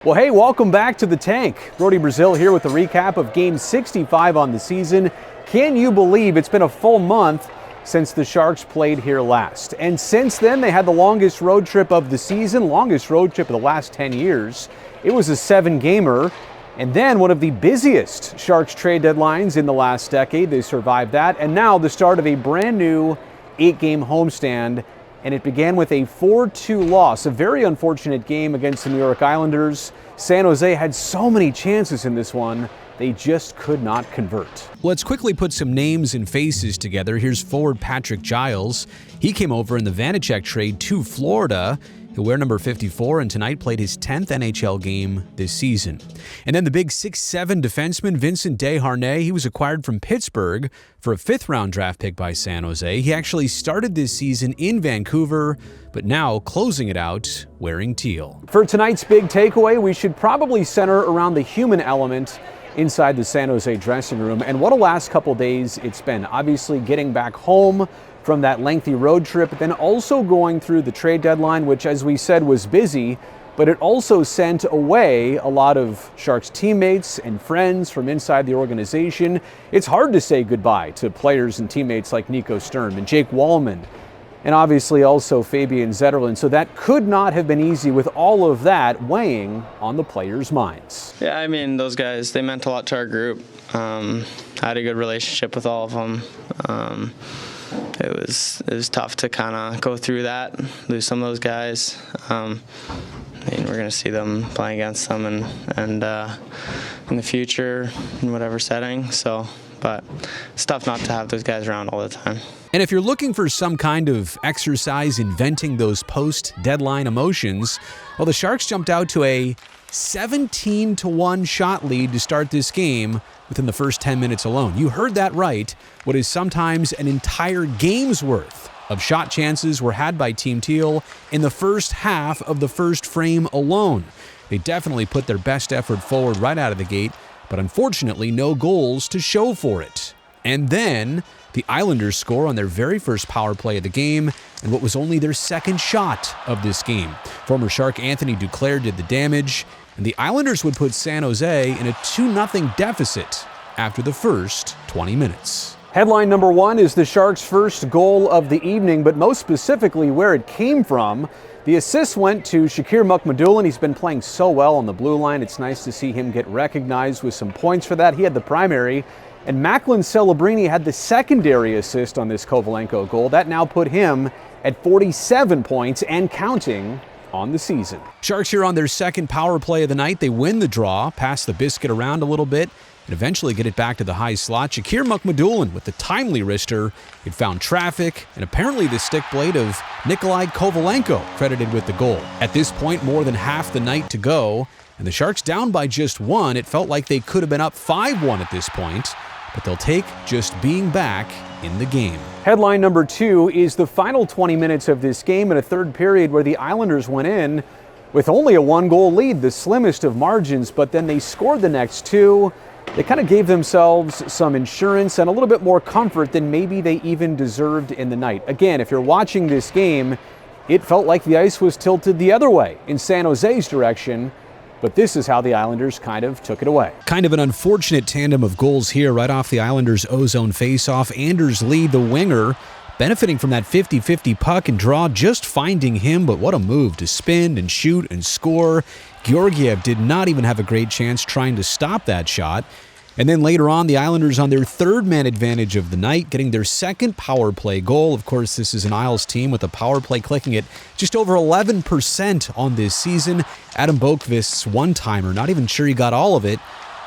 Well, hey, welcome back to the Tank. Brodie Brazil here with a recap of Game 65 on the season. Can you believe it's been a full month since the Sharks played here last? And since then, they had the longest road trip of the season, longest road trip of the last 10 years. It was a 7-gamer. And then one of the busiest Sharks trade deadlines in the last decade. They survived that. And now the start of a brand new 8-game homestand. And it began with a 4-2 loss, a very unfortunate game against the New York Islanders. San Jose had so many chances in this one, they just could not convert. Let's quickly put some names and faces together. Here's forward Patrick Giles. He came over in the Vanacek trade to Florida. He'll wear number 54 and tonight played his 10th NHL game this season. And then the big 6'7" defenseman Vincent Desharnais, he was acquired from Pittsburgh for a 5th-round draft pick by San Jose. He actually started this season in Vancouver, but now closing it out wearing teal. For tonight's big takeaway, we should probably center around the human element inside the San Jose dressing room. And what a last couple days it's been. Obviously getting back home from that lengthy road trip, but then also going through the trade deadline, which, as we said, was busy, but it also sent away a lot of Sharks teammates and friends from inside the organization. It's hard to say goodbye to players and teammates like Nico Sturm and Jake Wallman, and obviously also Fabian Zetterlund. So that could not have been easy with all of that weighing on the players' minds. Yeah, I mean, those guys, they meant a lot to our group. I had a good relationship with all of them. It was tough to kind of go through that, lose some of those guys. I mean, we're going to see them playing against them and in the future in whatever setting. So, but it's tough not to have those guys around all the time. And if you're looking for some kind of exercise in venting those post-deadline emotions, well, the Sharks jumped out to a 17-1 shot lead to start this game within the first 10 minutes alone. You heard that right. What is sometimes an entire game's worth of shot chances were had by Team Teal in the first half of the first frame alone. They definitely put their best effort forward right out of the gate, but unfortunately no goals to show for it. And then the Islanders score on their very first power play of the game, and what was only their second shot of this game. Former Shark Anthony Duclair did the damage, and the Islanders would put San Jose in a 2-0 deficit after the first 20 minutes. Headline number one is the Sharks' first goal of the evening, but most specifically where it came from. The assist went to Shakir Mukhamadullin. He's been playing so well on the blue line. It's nice to see him get recognized with some points for that. He had the primary. And Macklin Celebrini had the secondary assist on this Kovalenko goal. That now put him at 47 points and counting on the season. Sharks here on their second power play of the night. They win the draw, pass the biscuit around a little bit, and eventually get it back to the high slot. Shakir Mukhamadullin with the timely wrister. It found traffic, and apparently the stick blade of Nikolai Kovalenko credited with the goal. At this point, more than half the night to go, and the Sharks down by just one. It felt like they could have been up 5-1 at this point, but they'll take just being back in the game. Headline number two is the final 20 minutes of this game in a third period where the Islanders went in with only a 1-goal lead, the slimmest of margins, but then they scored the next two. They kind of gave themselves some insurance and a little bit more comfort than maybe they even deserved in the night. Again, if you're watching this game, it felt like the ice was tilted the other way in San Jose's direction. But this is how the Islanders kind of took it away. Kind of an unfortunate tandem of goals here right off the Islanders' ozone faceoff. Anders Lee, the winger, benefiting from that 50-50 puck and draw, just finding him, but what a move to spin and shoot and score. Georgiev did not even have a great chance trying to stop that shot. And then later on, the Islanders on their third man advantage of the night, getting their second power play goal. Of course, this is an Isles team with a power play clicking at just over 11% on this season. Adam Boqvist's one-timer, not even sure he got all of it.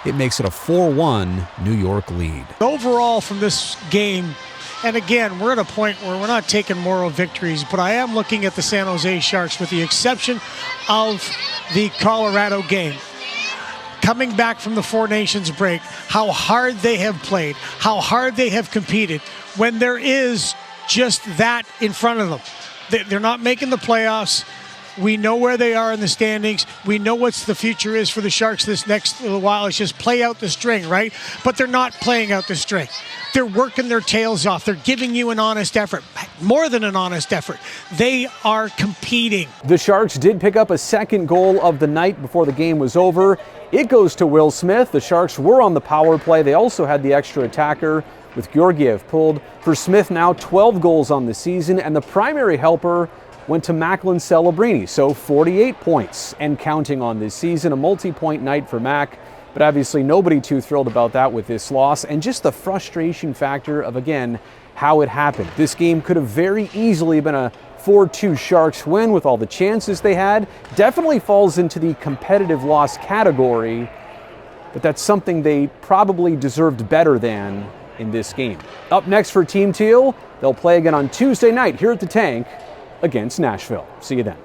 It makes it a 4-1 New York lead. Overall from this game, and again, we're at a point where we're not taking moral victories, but I am looking at the San Jose Sharks with the exception of the Colorado game. Coming back from the Four Nations break, how hard they have played, how hard they have competed when there is just that in front of them. They're not making the playoffs. We know where they are in the standings. We know what the future is for the Sharks this next little while. It's just play out the string, right? But they're not playing out the string. They're working their tails off. They're giving you an honest effort, more than an honest effort. They are competing. The Sharks did pick up a second goal of the night before the game was over. It goes to Will Smith. The Sharks were on the power play. They also had the extra attacker with Georgiev pulled. For Smith now 12 goals on the season, and the primary helper went to Macklin Celebrini, so 48 points and counting on this season. A multi-point night for Mac, but obviously nobody too thrilled about that with this loss, and just the frustration factor of, again, how it happened. This game could have very easily been a 4-2 Sharks win with all the chances they had. Definitely falls into the competitive loss category, but that's something they probably deserved better than in this game. Up next for Team Teal, they'll play again on Tuesday night here at the Tank against Nashville. See you then.